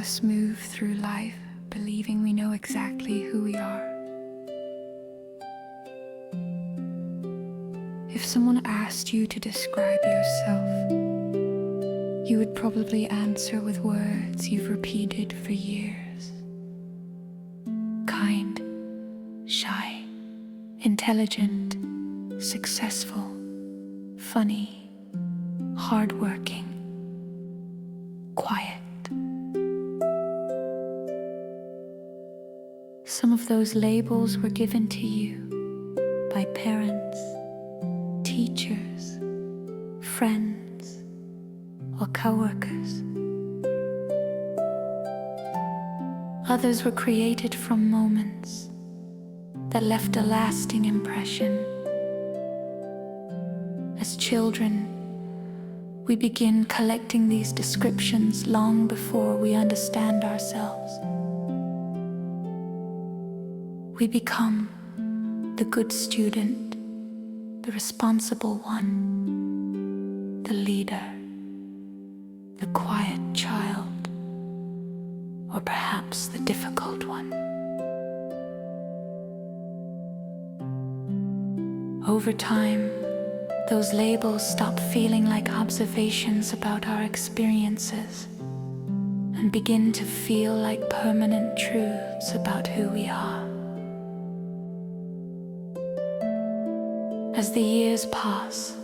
us move through life believing we know exactly who we are. If someone asked you to describe yourself, you would probably answer with words you've repeated for years. Kind, shy, intelligent, successful, funny, hardworking, quiet. Some of those labels were given to you by parents, teachers, friends, or coworkers. Others were created from moments that left a lasting impression. As children, we begin collecting these descriptions long before we understand ourselves. We become the good student, the responsible one, the leader, the quiet child, or perhaps the difficult one. Over time, those labels stop feeling like observations about our experiences and begin to feel like permanent truths about who we are. As the years pass,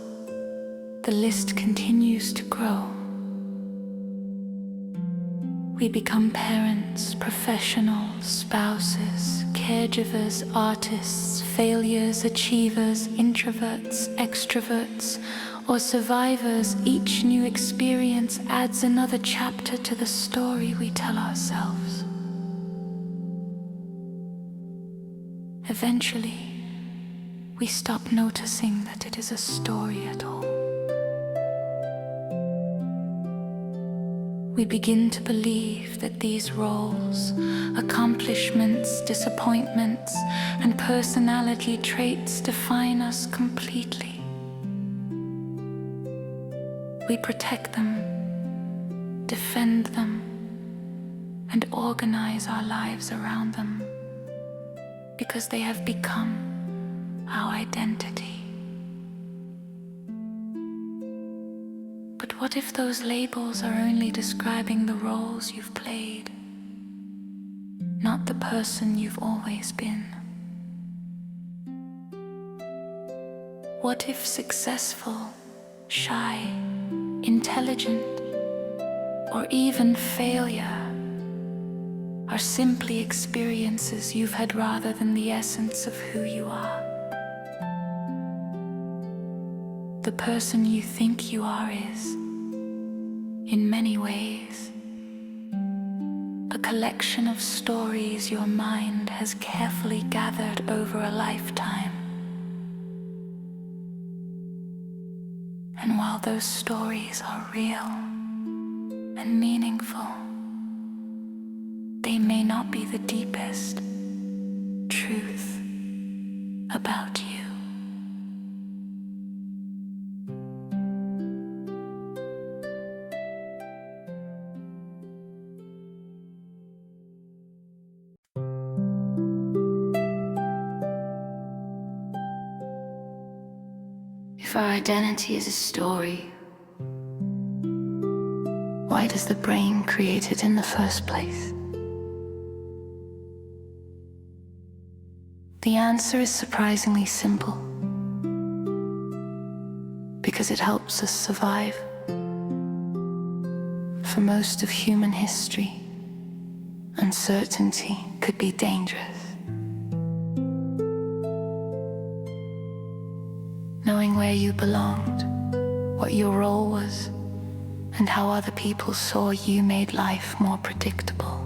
the list continues to grow. We become parents, professionals, spouses, caregivers, artists, failures, achievers, introverts, extroverts, or survivors. Each new experience adds another chapter to the story we tell ourselves. Eventually, we stop noticing that it is a story at all. We begin to believe that these roles, accomplishments, disappointments, and personality traits define us completely. We protect them, defend them, and organize our lives around them because they have become our identity. But what if those labels are only describing the roles you've played, not the person you've always been? What if successful, shy, intelligent, or even failure are simply experiences you've had rather than the essence of who you are? The person you think you are is, in many ways, a collection of stories your mind has carefully gathered over a lifetime. And while those stories are real and meaningful, they may not be the deepest truth about you. If our identity is a story, why does the brain create it in the first place? The answer is surprisingly simple. Because it helps us survive. For most of human history, uncertainty could be dangerous. Knowing where you belonged, what your role was, and how other people saw you made life more predictable.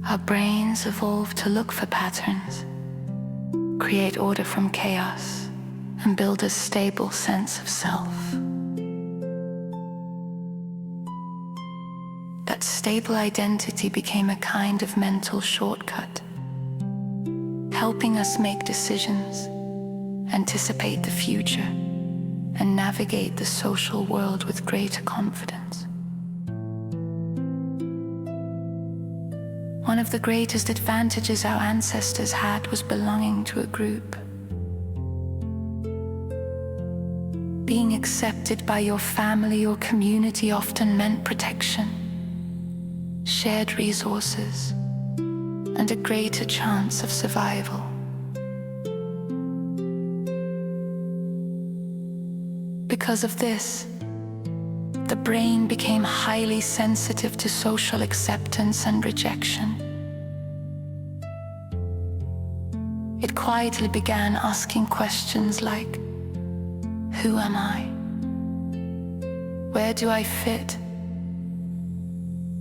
Our brains evolved to look for patterns, create order from chaos, and build a stable sense of self. That stable identity became a kind of mental shortcut, helping us make decisions, anticipate the future, and navigate the social world with greater confidence. One of the greatest advantages our ancestors had was belonging to a group. Being accepted by your family or community often meant protection, shared resources, and a greater chance of survival. Because of this, the brain became highly sensitive to social acceptance and rejection. It quietly began asking questions like, who am I? Where do I fit?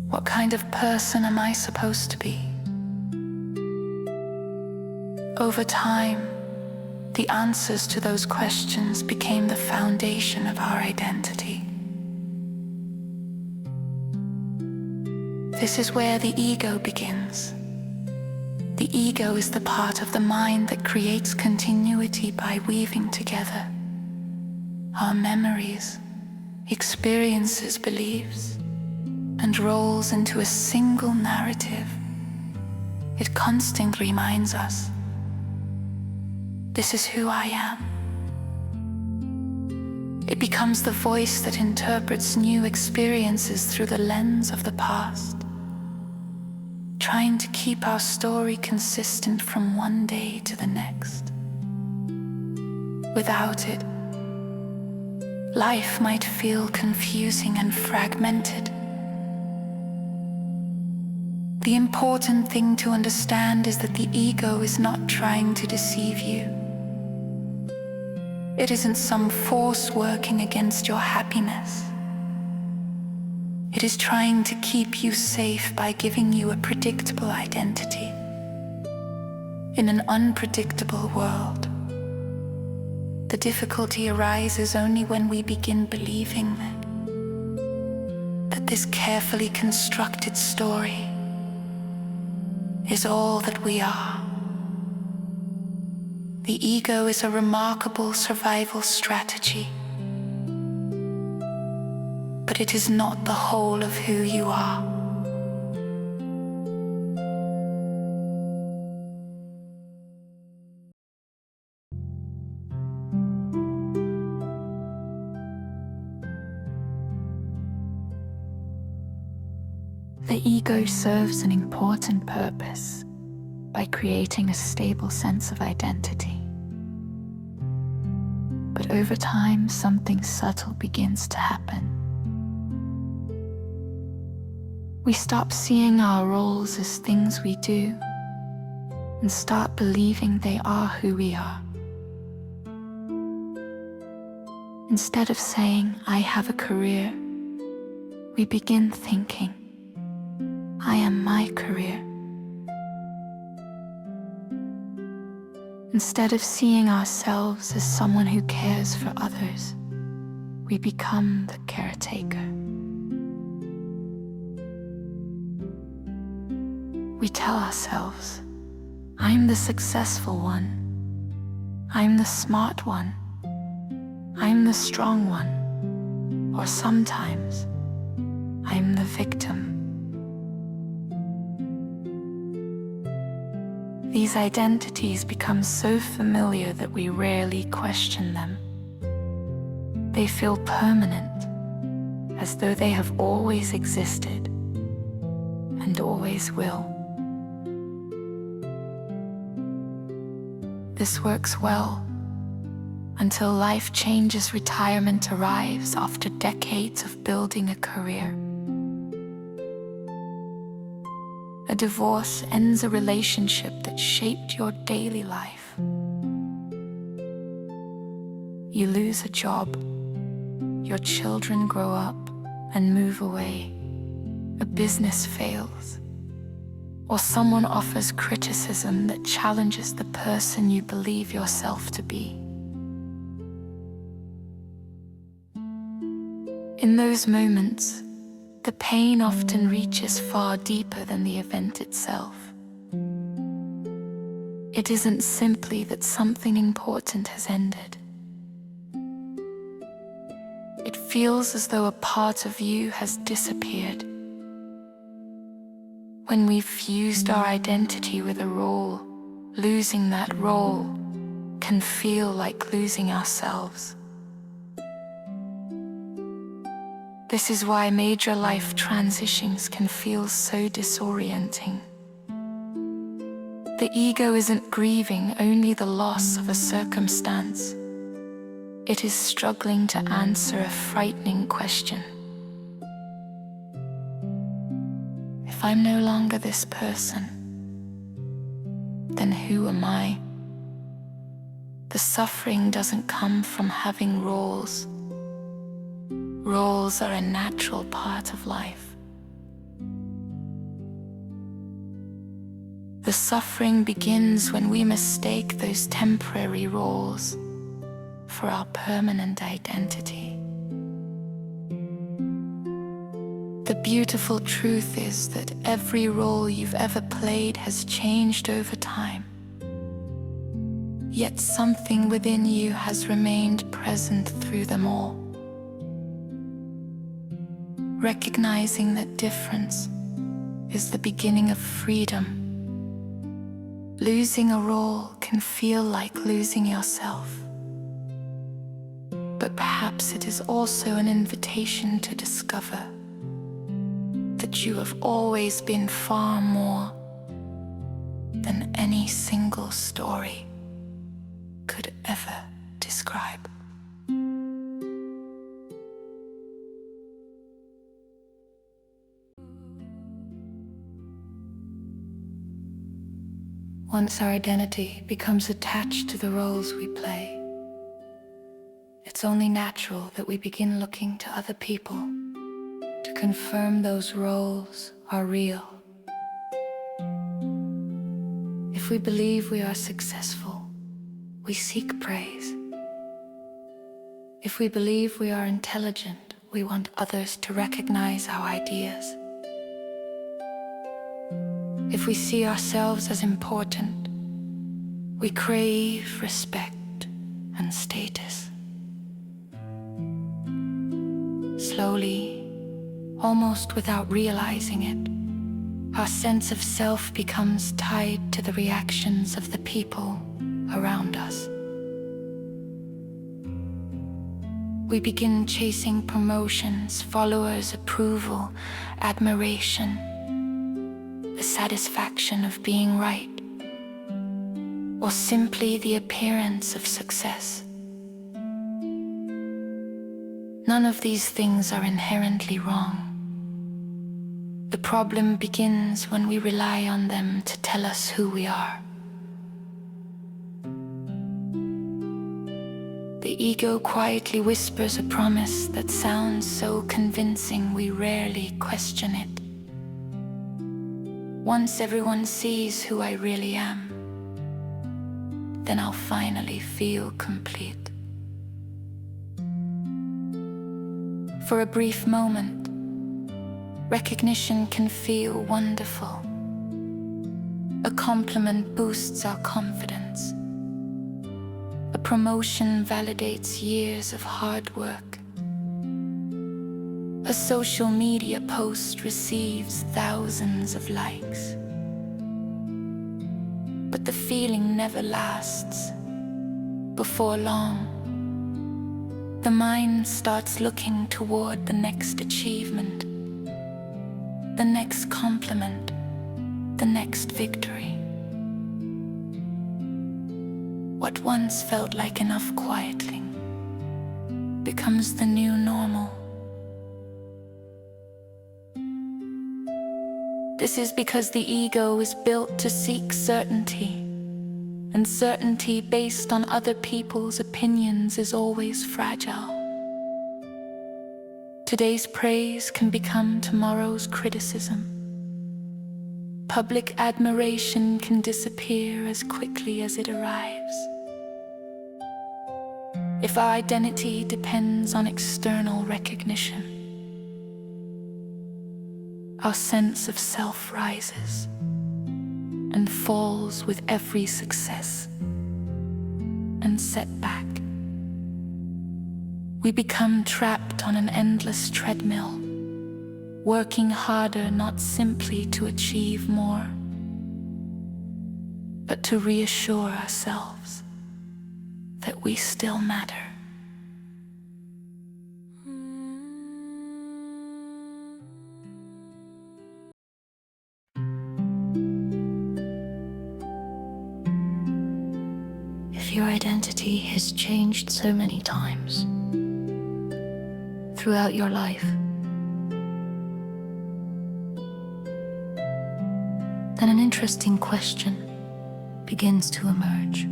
What kind of person am I supposed to be? Over time, the answers to those questions became the foundation of our identity. This is where the ego begins. The ego is the part of the mind that creates continuity by weaving together our memories, experiences, beliefs, and roles into a single narrative. It constantly reminds us, this is who I am. It becomes the voice that interprets new experiences through the lens of the past, trying to keep our story consistent from one day to the next. Without it, life might feel confusing and fragmented. The important thing to understand is that the ego is not trying to deceive you. It isn't some force working against your happiness. It is trying to keep you safe by giving you a predictable identity in an unpredictable world. The difficulty arises only when we begin believing that this carefully constructed story is all that we are. The ego is a remarkable survival strategy, but it is not the whole of who you are. The ego serves an important purpose by creating a stable sense of identity. But over time, something subtle begins to happen. We stop seeing our roles as things we do and start believing they are who we are. Instead of saying, I have a career, we begin thinking, I am my career. Instead of seeing ourselves as someone who cares for others, we become the caretaker. We tell ourselves, I'm the successful one, I'm the smart one, I'm the strong one, or sometimes, I'm the victim. These identities become so familiar that we rarely question them. They feel permanent, as though they have always existed and always will. This works well until life changes, retirement arrives after decades of building a career. A divorce ends a relationship that shaped your daily life. You lose a job, your children grow up and move away, a business fails, or someone offers criticism that challenges the person you believe yourself to be. In those moments, the pain often reaches far deeper than the event itself. It isn't simply that something important has ended. feels as though a part of you has disappeared. When we've fused our identity with a role, losing that role can feel like losing ourselves. This is why major life transitions can feel so disorienting. The ego isn't grieving only the loss of a circumstance. It is struggling to answer a frightening question. If I'm no longer this person, then who am I? The suffering doesn't come from having roles. Roles are a natural part of life. The suffering begins when we mistake those temporary roles for our permanent identity. The beautiful truth is that every role you've ever played has changed over time. Yet something within you has remained present through them all. Recognizing that difference is the beginning of freedom. Losing a role can feel like losing yourself. But perhaps it is also an invitation to discover that you have always been far more than any single story could ever describe. Once our identity becomes attached to the roles we play, it's only natural that we begin looking to other people to confirm those roles are real. If we believe we are successful, we seek praise. If we believe we are intelligent, we want others to recognize our ideas. If we see ourselves as important, we crave respect and status. Slowly, almost without realizing it, our sense of self becomes tied to the reactions of the people around us. We begin chasing promotions, followers' approval, admiration, the satisfaction of being right, or simply the appearance of success. None of these things are inherently wrong. The problem begins when we rely on them to tell us who we are. The ego quietly whispers a promise that sounds so convincing we rarely question it. Once everyone sees who I really am, then I'll finally feel complete. For a brief moment, recognition can feel wonderful. A compliment boosts our confidence. A promotion validates years of hard work. A social media post receives thousands of likes. But the feeling never lasts. Before long, the mind starts looking toward the next achievement, the next compliment, the next victory. What once felt like enough quieting becomes the new normal. This is because the ego is built to seek certainty, and certainty based on other people's opinions is always fragile. Today's praise can become tomorrow's criticism. Public admiration can disappear as quickly as it arrives. If our identity depends on external recognition, our sense of self rises and falls with every success and setback. We become trapped on an endless treadmill, working harder not simply to achieve more, but to reassure ourselves that we still matter. If your identity has changed so many times throughout your life, then an interesting question begins to emerge.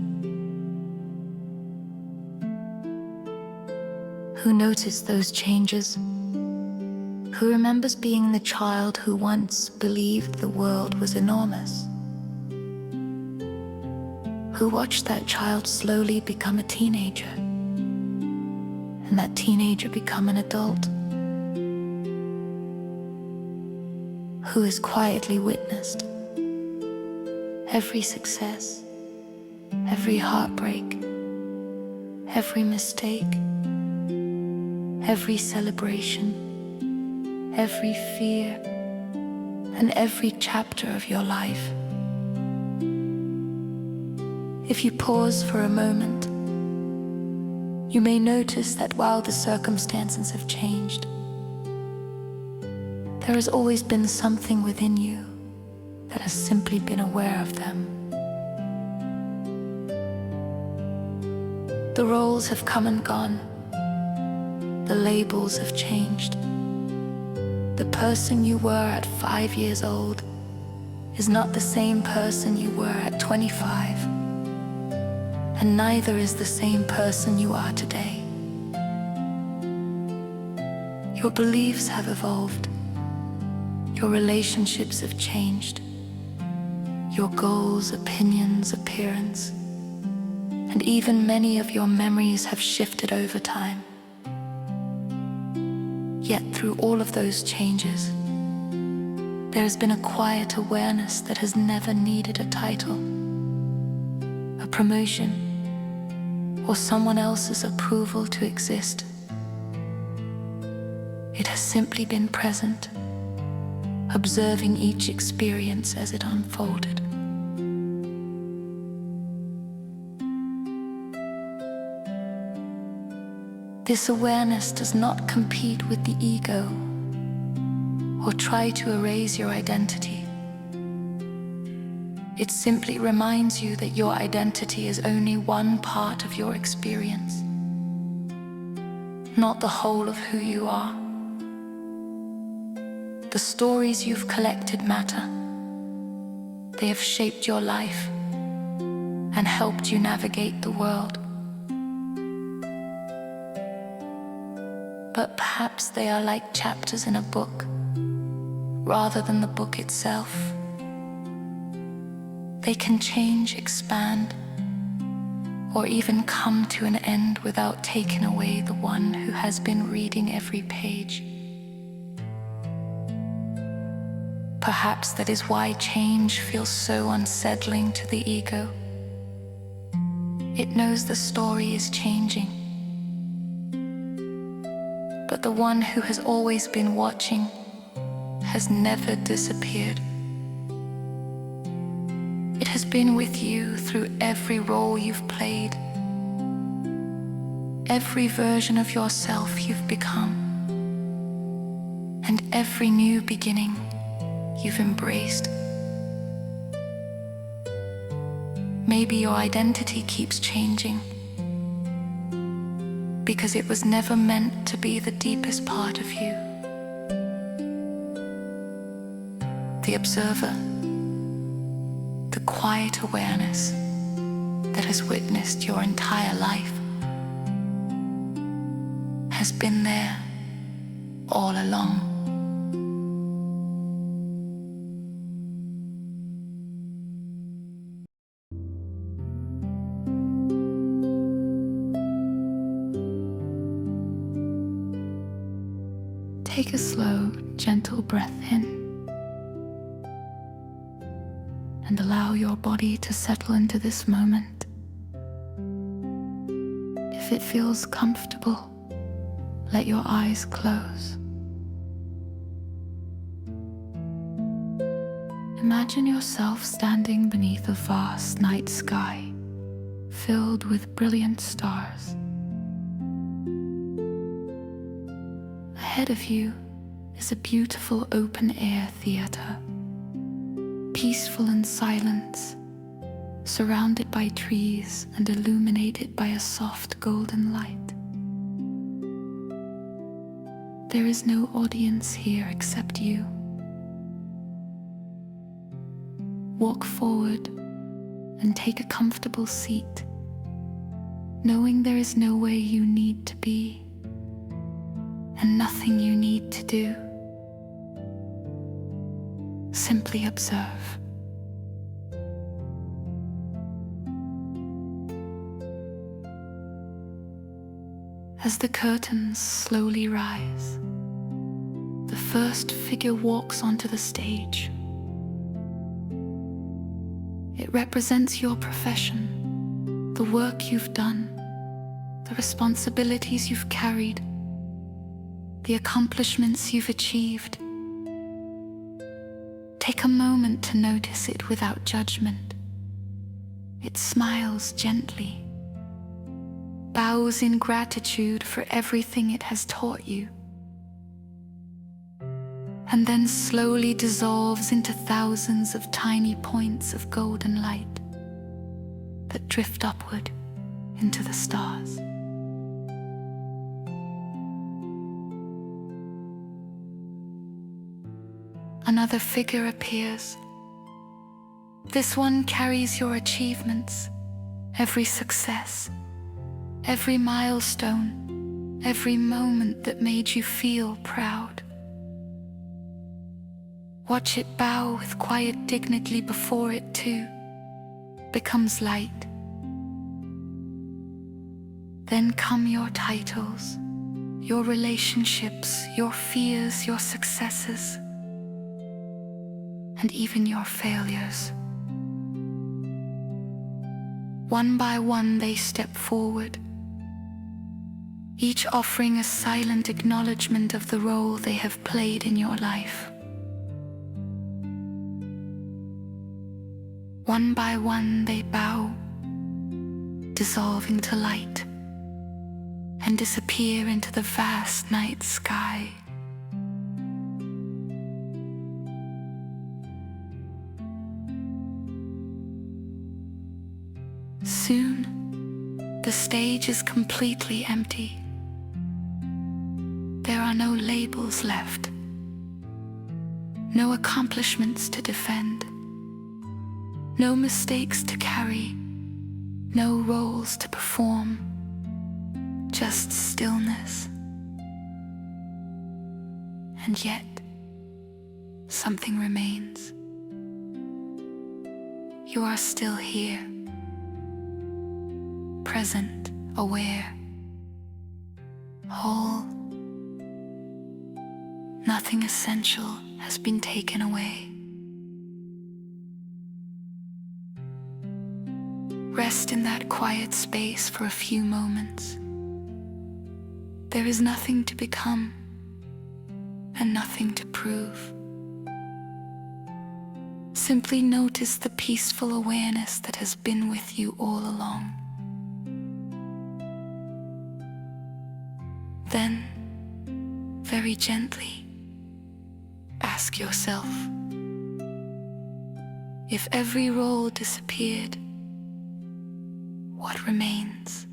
Who noticed those changes? Who remembers being the child who once believed the world was enormous? Who watched that child slowly become a teenager, and that teenager become an adult? Who has quietly witnessed every success, every heartbreak, every mistake, every celebration, every fear, and every chapter of your life? If you pause for a moment, you may notice that while the circumstances have changed, there has always been something within you that has simply been aware of them. The roles have come and gone. The labels have changed. The person you were at 5 years old is not the same person you were at 25. And neither is the same person you are today. Your beliefs have evolved. Your relationships have changed. Your goals, opinions, appearance, and even many of your memories have shifted over time. Yet through all of those changes, there has been a quiet awareness that has never needed a title, a promotion, or someone else's approval to exist. It has simply been present, observing each experience as it unfolded. This awareness does not compete with the ego or try to erase your identity. It simply reminds you that your identity is only one part of your experience, not the whole of who you are. The stories you've collected matter. They have shaped your life and helped you navigate the world. But perhaps they are like chapters in a book, rather than the book itself. They can change, expand, or even come to an end without taking away the one who has been reading every page. Perhaps that is why change feels so unsettling to the ego. It knows the story is changing, but the one who has always been watching has never disappeared. It has been with you through every role you've played, every version of yourself you've become, and every new beginning you've embraced. Maybe your identity keeps changing because it was never meant to be the deepest part of you. The observer, the quiet awareness that has witnessed your entire life, has been there all along. Take a slow, gentle breath in and allow your body to settle into this moment. If it feels comfortable, let your eyes close. Imagine yourself standing beneath a vast night sky filled with brilliant stars. Ahead of you is a beautiful open-air theater, peaceful in silence, surrounded by trees and illuminated by a soft golden light. There is no audience here except you. Walk forward and take a comfortable seat, knowing there is nowhere you need to be and nothing you need to do. Simply observe. As the curtains slowly rise, the first figure walks onto the stage. It represents your profession, the work you've done, the responsibilities you've carried, the accomplishments you've achieved. Take a moment to notice it without judgment. It smiles gently, bows in gratitude for everything it has taught you, and then slowly dissolves into thousands of tiny points of golden light that drift upward into the stars. Another figure appears. This one carries your achievements, every success, every milestone, every moment that made you feel proud. Watch it bow with quiet dignity before it too becomes light. Then come your titles, your relationships, your fears, your successes, and even your failures. One by one they step forward, each offering a silent acknowledgement of the role they have played in your life. One by one they bow, dissolving to light, and disappear into the vast night sky. Soon, the stage is completely empty. There are no labels left, no accomplishments to defend, no mistakes to carry, no roles to perform, just stillness. And yet, something remains. You are still here, present, aware, whole. Nothing essential has been taken away. Rest in that quiet space for a few moments. There is nothing to become and nothing to prove. Simply notice the peaceful awareness that has been with you all along. Then, very gently, ask yourself, if every role disappeared, what remains?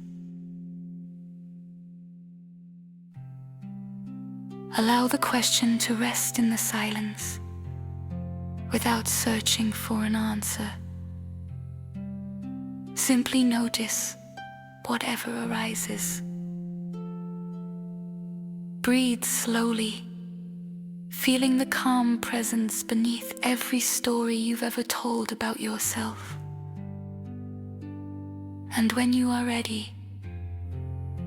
Allow the question to rest in the silence, without searching for an answer. Simply notice whatever arises. Breathe slowly, feeling the calm presence beneath every story you've ever told about yourself. And when you are ready,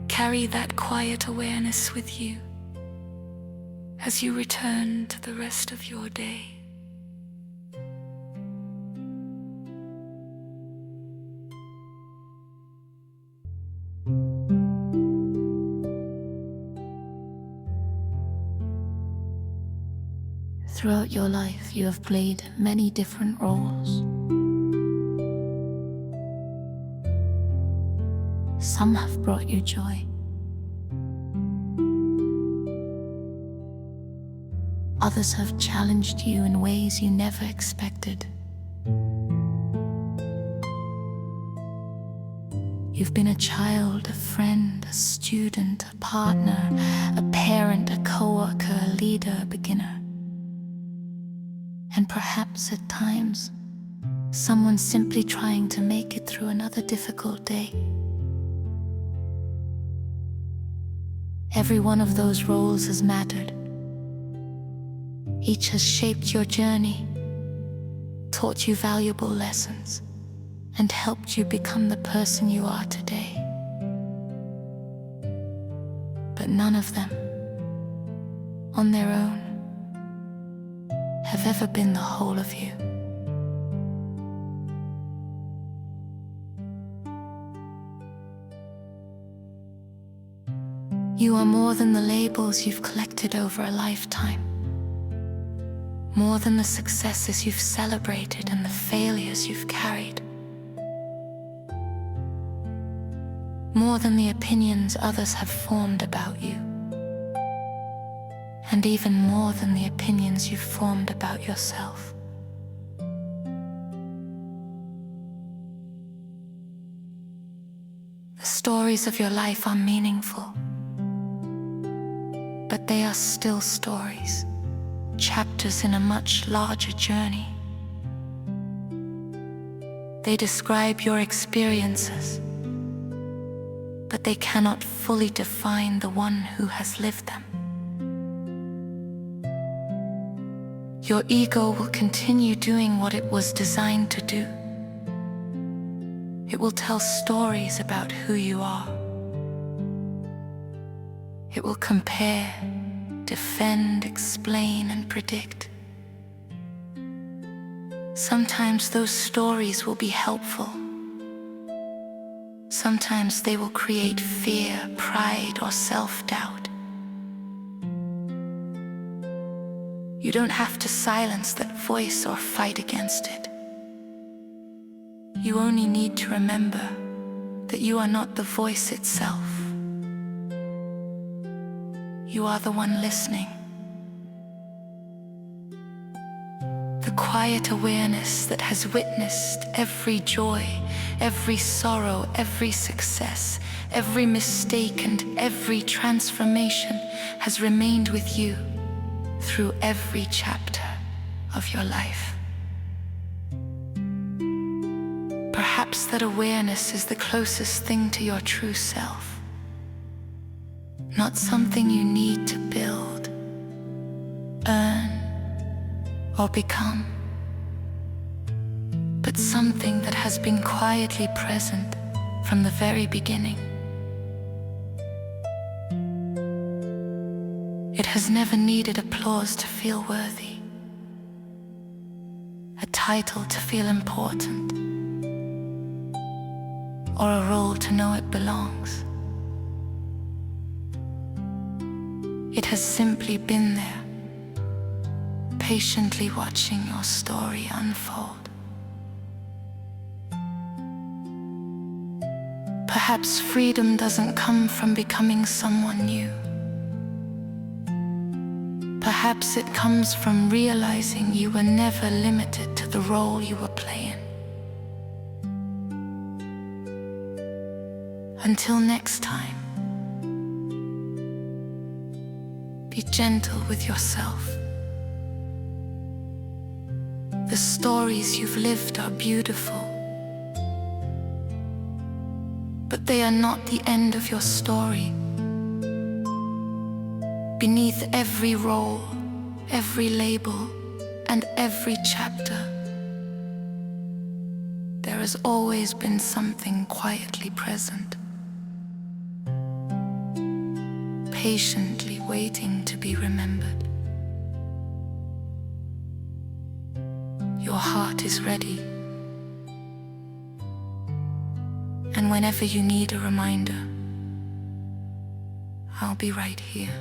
carry that quiet awareness with you as you return to the rest of your day. Throughout your life, you have played many different roles. Some have brought you joy. Others have challenged you in ways you never expected. You've been a child, a friend, a student, a partner, a parent, a coworker, a leader, a beginner. And perhaps at times, someone simply trying to make it through another difficult day. Every one of those roles has mattered. Each has shaped your journey, taught you valuable lessons, and helped you become the person you are today. But none of them, on their own, have ever been the whole of you. You are more than the labels you've collected over a lifetime. More than the successes you've celebrated and the failures you've carried. More than the opinions others have formed about you. And even more than the opinions you've formed about yourself. The stories of your life are meaningful, but they are still stories, chapters in a much larger journey. They describe your experiences, but they cannot fully define the one who has lived them. Your ego will continue doing what it was designed to do. It will tell stories about who you are. It will compare, defend, explain, and predict. Sometimes those stories will be helpful. Sometimes they will create fear, pride, or self-doubt. You don't have to silence that voice or fight against it. You only need to remember that you are not the voice itself. You are the one listening. The quiet awareness that has witnessed every joy, every sorrow, every success, every mistake, and every transformation has remained with you through every chapter of your life. Perhaps that awareness is the closest thing to your true self. Not something you need to build, earn, or become, but something that has been quietly present from the very beginning. It has never needed applause to feel worthy, a title to feel important, or a role to know it belongs. It has simply been there, patiently watching your story unfold. Perhaps freedom doesn't come from becoming someone new. Perhaps it comes from realizing you were never limited to the role you were playing. Until next time, be gentle with yourself. The stories you've lived are beautiful, but they are not the end of your story. Beneath every role, every label, and every chapter, there has always been something quietly present, patiently waiting to be remembered. Your heart is ready, and whenever you need a reminder, I'll be right here.